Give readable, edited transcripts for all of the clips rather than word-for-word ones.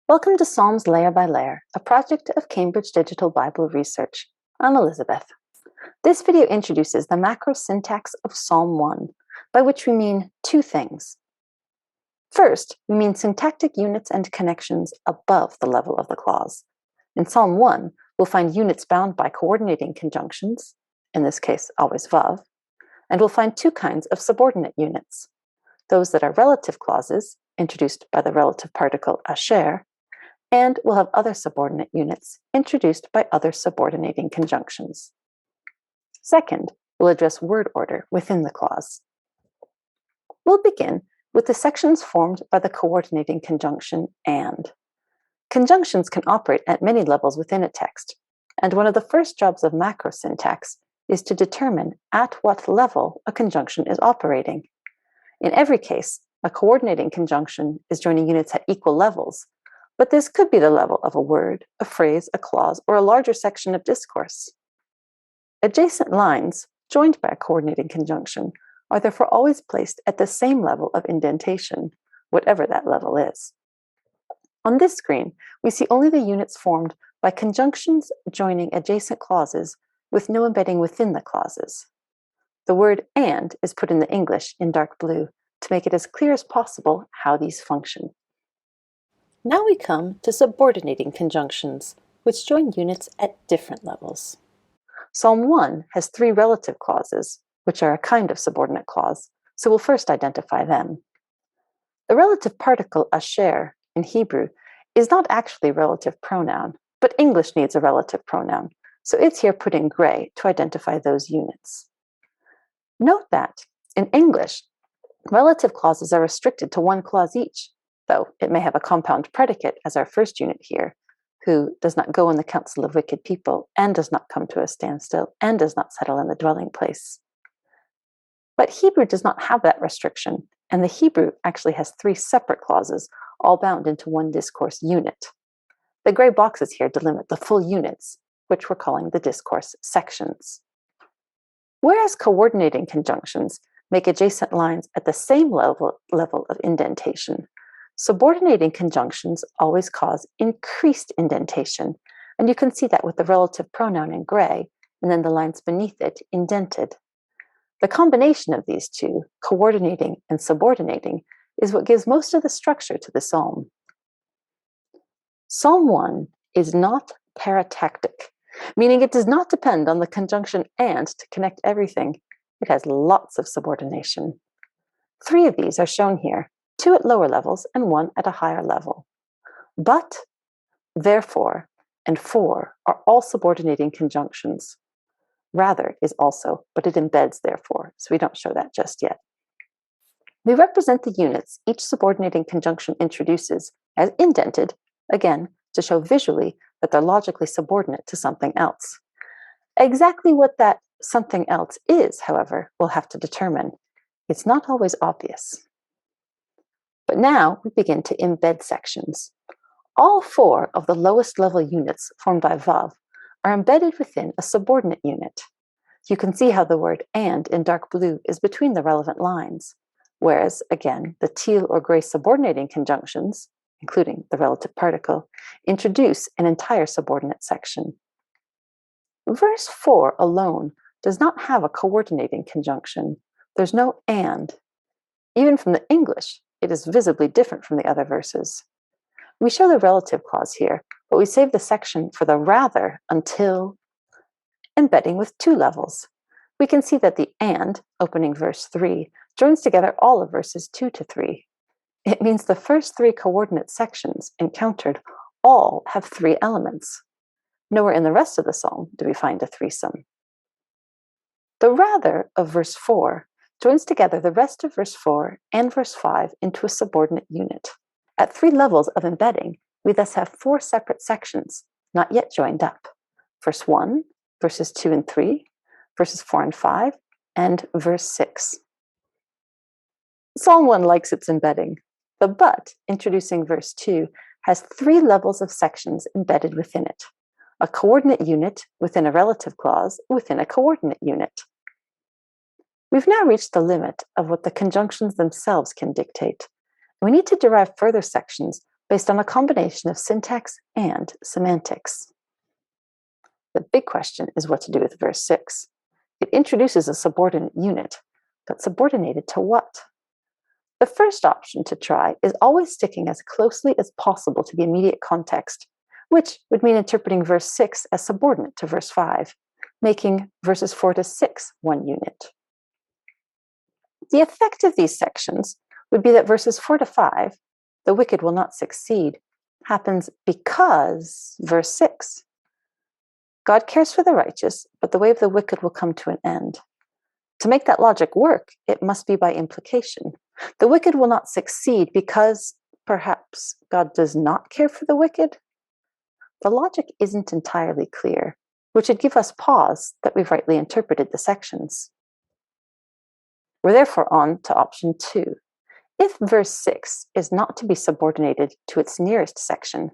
Welcome to Psalms Layer by Layer, a project of Cambridge Digital Bible Research. I'm Elizabeth. This video introduces the macrosyntax of Psalm 1, by which we mean two things. First, we mean syntactic units and connections above the level of the clause. In Psalm 1, we'll find units bound by coordinating conjunctions, in this case always vav, and we'll find two kinds of subordinate units. Those that are relative clauses, introduced by the relative particle asher, and we'll have other subordinate units introduced by other subordinating conjunctions. Second, we'll address word order within the clause. We'll begin with the sections formed by the coordinating conjunction and. Conjunctions can operate at many levels within a text, and one of the first jobs of macrosyntax is to determine at what level a conjunction is operating. In every case, a coordinating conjunction is joining units at equal levels, but this could be the level of a word, a phrase, a clause, or a larger section of discourse. Adjacent lines, joined by a coordinating conjunction, are therefore always placed at the same level of indentation, whatever that level is. On this screen, we see only the units formed by conjunctions joining adjacent clauses with no embedding within the clauses. The word and is put in the English in dark blue to make it as clear as possible how these function. Now we come to subordinating conjunctions, which join units at different levels. Psalm 1 has three relative clauses, which are a kind of subordinate clause, so we'll first identify them. The relative particle asher in Hebrew is not actually a relative pronoun, but English needs a relative pronoun, so it's here put in gray to identify those units. Note that, in English, relative clauses are restricted to one clause each, though it may have a compound predicate as our first unit here, who does not go in the counsel of wicked people, and does not come to a standstill, and does not settle in the dwelling place. But Hebrew does not have that restriction, and the Hebrew actually has three separate clauses, all bound into one discourse unit. The gray boxes here delimit the full units, which we're calling the discourse sections. Whereas coordinating conjunctions make adjacent lines at the same level of indentation, subordinating conjunctions always cause increased indentation, and you can see that with the relative pronoun in gray, and then the lines beneath it indented. The combination of these two, coordinating and subordinating, is what gives most of the structure to the psalm. Psalm 1 is not paratactic, meaning it does not depend on the conjunction and to connect everything. It has lots of subordination. Three of these are shown here, two at lower levels and one at a higher level. But, therefore, and for are all subordinating conjunctions. Rather is also, but it embeds therefore, so we don't show that just yet. We represent the units each subordinating conjunction introduces as indented, again, to show visually that they're logically subordinate to something else. Exactly what that something else is, however, we'll have to determine. It's not always obvious. But now we begin to embed sections. All four of the lowest level units formed by vav are embedded within a subordinate unit. You can see how the word and in dark blue is between the relevant lines, whereas, again, the teal or gray subordinating conjunctions, including the relative particle, introduce an entire subordinate section. Verse 4 alone does not have a coordinating conjunction. There's no and. Even from the English, it is visibly different from the other verses. We show the relative clause here, but we save the section for the rather until embedding with two levels. We can see that the and, opening verse 3, joins together all of verses 2 to 3. It means the first three coordinate sections encountered all have three elements. Nowhere in the rest of the psalm do we find a threesome. The rather of verse 4 joins together the rest of verse 4 and verse 5 into a subordinate unit. At three levels of embedding, we thus have four separate sections, not yet joined up. Verse 1, verses 2 and 3, verses 4 and 5, and verse 6. Psalm 1 likes its embedding. The but, introducing verse 2, has three levels of sections embedded within it. A coordinate unit within a relative clause within a coordinate unit. We've now reached the limit of what the conjunctions themselves can dictate. We need to derive further sections based on a combination of syntax and semantics. The big question is what to do with verse 6. It introduces a subordinate unit, but subordinated to what? The first option to try is always sticking as closely as possible to the immediate context, which would mean interpreting verse 6 as subordinate to verse 5, making verses 4 to 6 one unit. The effect of these sections would be that verses 4 to 5, the wicked will not succeed, happens because verse 6. God cares for the righteous, but the way of the wicked will come to an end. To make that logic work, it must be by implication. The wicked will not succeed because, perhaps, God does not care for the wicked? The logic isn't entirely clear, which would give us pause that we've rightly interpreted the sections. We're therefore on to option 2. If verse 6 is not to be subordinated to its nearest section,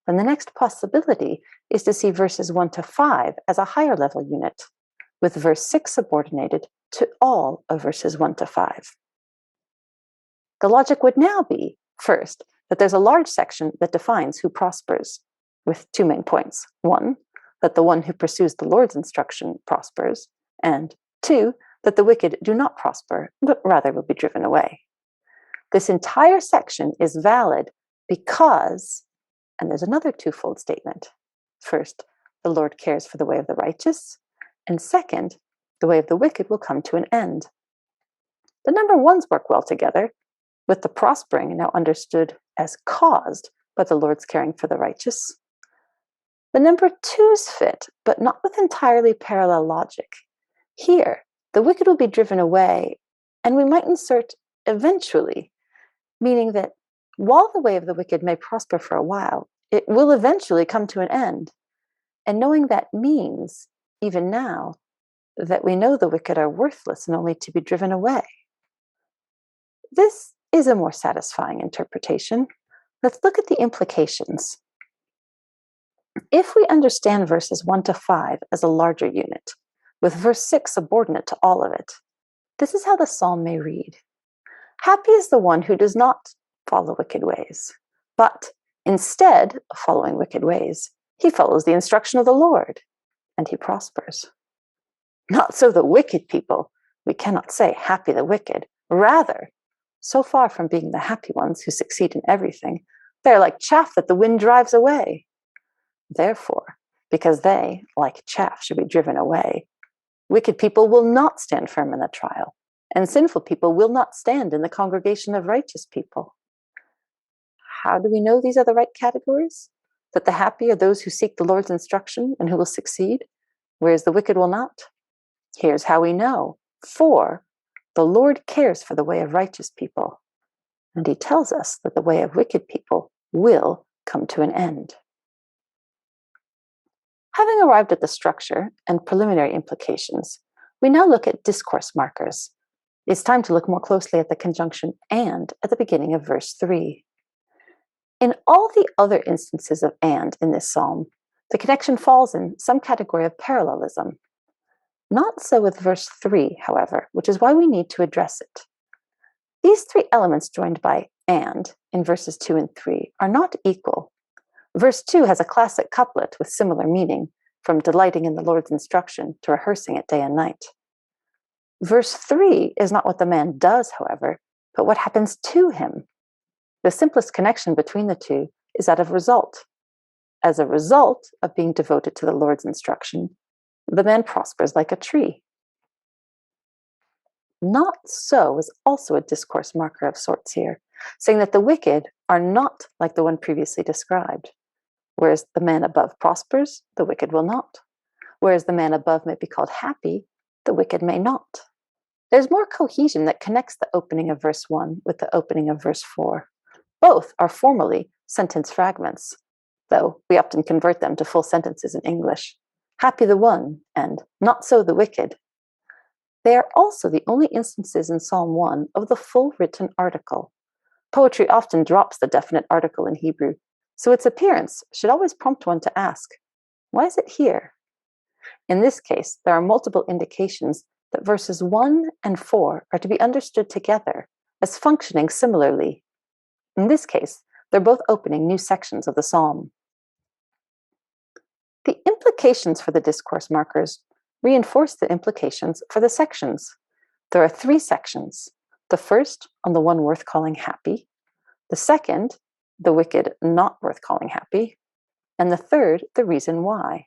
then the next possibility is to see verses 1 to 5 as a higher level unit, with verse 6 subordinated to all of verses 1 to 5. The logic would now be, first, that there's a large section that defines who prospers, with 2 main points. 1, that the one who pursues the Lord's instruction prospers, and 2, that the wicked do not prosper, but rather will be driven away. This entire section is valid because, and there's another twofold statement. First, the Lord cares for the way of the righteous, and second, the way of the wicked will come to an end. The number ones work well together, with the prospering now understood as caused by the Lord's caring for the righteous. The number twos fit, but not with entirely parallel logic. Here, the wicked will be driven away, and we might insert eventually, meaning that while the way of the wicked may prosper for a while, it will eventually come to an end. And knowing that means, even now, that we know the wicked are worthless and only to be driven away. This is a more satisfying interpretation. Let's look at the implications. If we understand verses 1 to 5 as a larger unit, with verse 6 subordinate to all of it, this is how the psalm may read. Happy is the one who does not follow wicked ways, but instead of following wicked ways, he follows the instruction of the Lord, and he prospers. Not so the wicked people. We cannot say, happy the wicked. Rather, so far from being the happy ones who succeed in everything, they are like chaff that the wind drives away. Therefore, because they, like chaff, should be driven away, wicked people will not stand firm in the trial, and sinful people will not stand in the congregation of righteous people. How do we know these are the right categories? That the happy are those who seek the Lord's instruction and who will succeed, whereas the wicked will not? Here's how we know. For the Lord cares for the way of righteous people, and he tells us that the way of wicked people will come to an end. Having arrived at the structure and preliminary implications, we now look at discourse markers. It's time to look more closely at the conjunction and at the beginning of verse 3. In all the other instances of and in this psalm, the connection falls in some category of parallelism. Not so with verse 3, however, which is why we need to address it. These 3 elements joined by and in verses 2 and 3 are not equal. Verse 2 has a classic couplet with similar meaning, from delighting in the Lord's instruction to rehearsing it day and night. Verse 3 is not what the man does, however, but what happens to him. The simplest connection between the two is that of result. As a result of being devoted to the Lord's instruction, the man prospers like a tree. Not so is also a discourse marker of sorts here, saying that the wicked are not like the one previously described. Whereas the man above prospers, the wicked will not. Whereas the man above may be called happy, the wicked may not. There's more cohesion that connects the opening of verse 1 with the opening of verse 4. Both are formally sentence fragments, though we often convert them to full sentences in English. Happy the one, and not so the wicked. They are also the only instances in Psalm 1 of the full written article. Poetry often drops the definite article in Hebrew, so its appearance should always prompt one to ask, why is it here? In this case, there are multiple indications that verses 1 and 4 are to be understood together as functioning similarly. In this case, They're both opening new sections of the psalm. The implications for the discourse markers reinforce the implications for the sections. There are 3 sections. The first, on the one worth calling happy. The second, the wicked not worth calling happy. And the third, the reason why.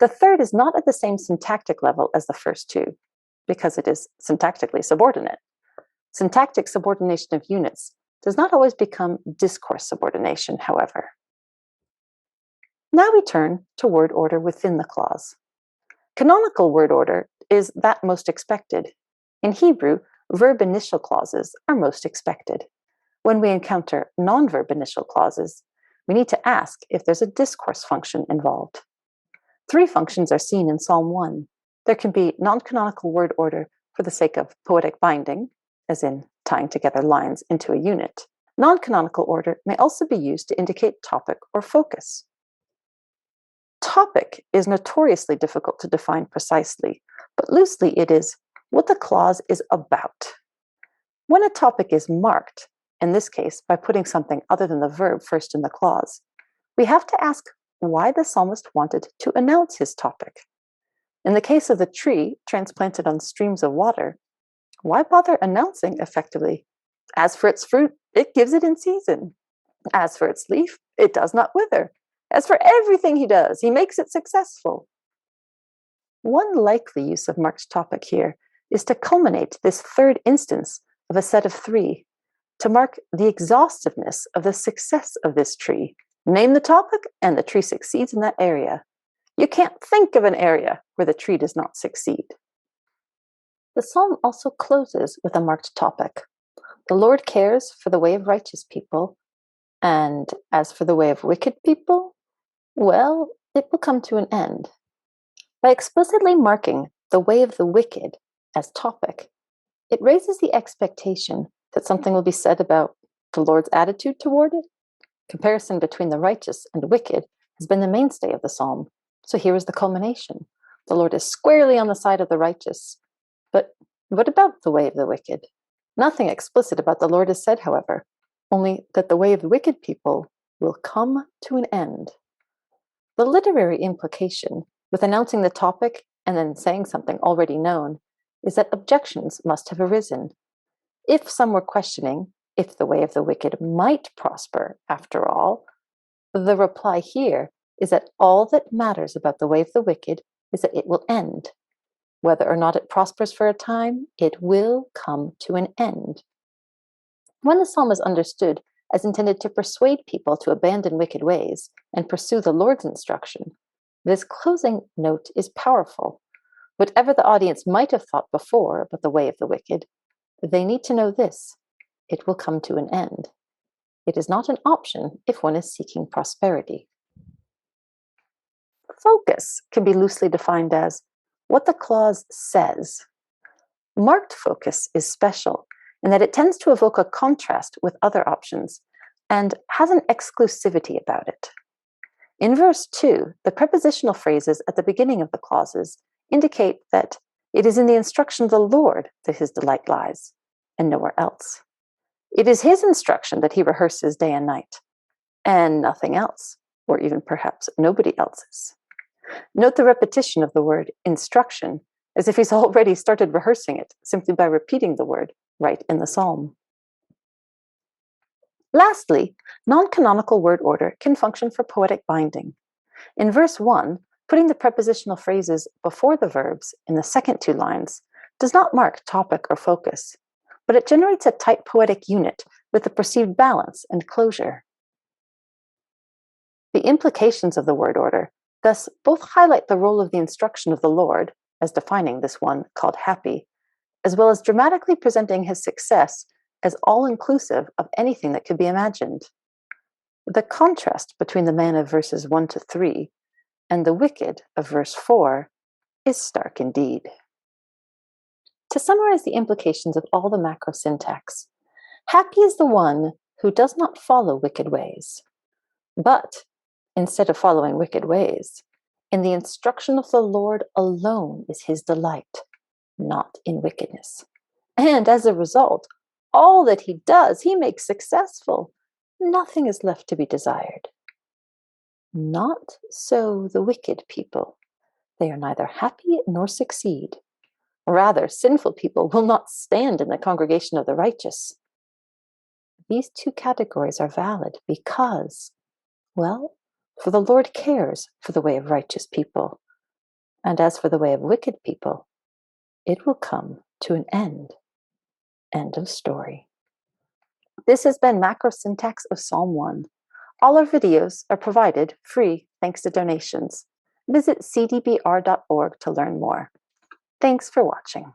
The third is not at the same syntactic level as the first 2, because it is syntactically subordinate. Syntactic subordination of units does not always become discourse subordination, however. Now we turn to word order within the clause. Canonical word order is that most expected. In Hebrew, verb initial clauses are most expected. When we encounter non-verb initial clauses, we need to ask if there's a discourse function involved. 3 functions are seen in Psalm 1. There can be non-canonical word order for the sake of poetic binding, as in tying together lines into a unit. Non-canonical order may also be used to indicate topic or focus. Topic is notoriously difficult to define precisely, but loosely it is what the clause is about. When a topic is marked, in this case by putting something other than the verb first in the clause, we have to ask why the psalmist wanted to announce his topic. In the case of the tree transplanted on streams of water, why bother announcing effectively? As for its fruit, it gives it in season. As for its leaf, it does not wither. As for everything he does, he makes it successful. One likely use of marked topic here is to culminate this third instance of a set of 3, to mark the exhaustiveness of the success of this tree. Name the topic, and the tree succeeds in that area. You can't think of an area where the tree does not succeed. The psalm also closes with a marked topic. The Lord cares for the way of righteous people, and as for the way of wicked people, well, it will come to an end. By explicitly marking the way of the wicked as topic, it raises the expectation that something will be said about the Lord's attitude toward it. Comparison between the righteous and wicked has been the mainstay of the psalm. So here is the culmination. The Lord is squarely on the side of the righteous. But what about the way of the wicked? Nothing explicit about the Lord is said, however, only that the way of the wicked people will come to an end. The literary implication with announcing the topic and then saying something already known is that objections must have arisen. If some were questioning if the way of the wicked might prosper after all, the reply here is that all that matters about the way of the wicked is that it will end. Whether or not it prospers for a time, it will come to an end. When the psalm is understood as intended to persuade people to abandon wicked ways and pursue the Lord's instruction, this closing note is powerful. Whatever the audience might have thought before about the way of the wicked, they need to know this: it will come to an end. It is not an option if one is seeking prosperity. Focus can be loosely defined as what the clause says. Marked focus is special in that it tends to evoke a contrast with other options and has an exclusivity about it. In verse 2, the prepositional phrases at the beginning of the clauses indicate that it is in the instruction of the Lord that his delight lies, and nowhere else. It is his instruction that he rehearses day and night, and nothing else, or even perhaps nobody else's. Note the repetition of the word instruction, as if he's already started rehearsing it simply by repeating the word right in the psalm. Lastly, non-canonical word order can function for poetic binding. In verse 1, putting the prepositional phrases before the verbs in the second 2 lines does not mark topic or focus, but it generates a tight poetic unit with a perceived balance and closure. The implications of the word order thus both highlight the role of the instruction of the Lord, as defining this one called happy, as well as dramatically presenting his success as all-inclusive of anything that could be imagined. The contrast between the man of verses 1 to 3 and the wicked of verse 4 is stark indeed. To summarize the implications of all the macrosyntax, happy is the one who does not follow wicked ways, but instead of following wicked ways, in the instruction of the Lord alone is his delight, not in wickedness. And as a result, all that he does, he makes successful. nothing is left to be desired. Not so the wicked people. They are neither happy nor succeed. Rather, sinful people will not stand in the congregation of the righteous. These two categories are valid because, well, for the Lord cares for the way of righteous people, and as for the way of wicked people, it will come to an end. End of story. This has been Macrosyntax of Psalm 1. All our videos are provided free thanks to donations. Visit cdbr.org to learn more. Thanks for watching.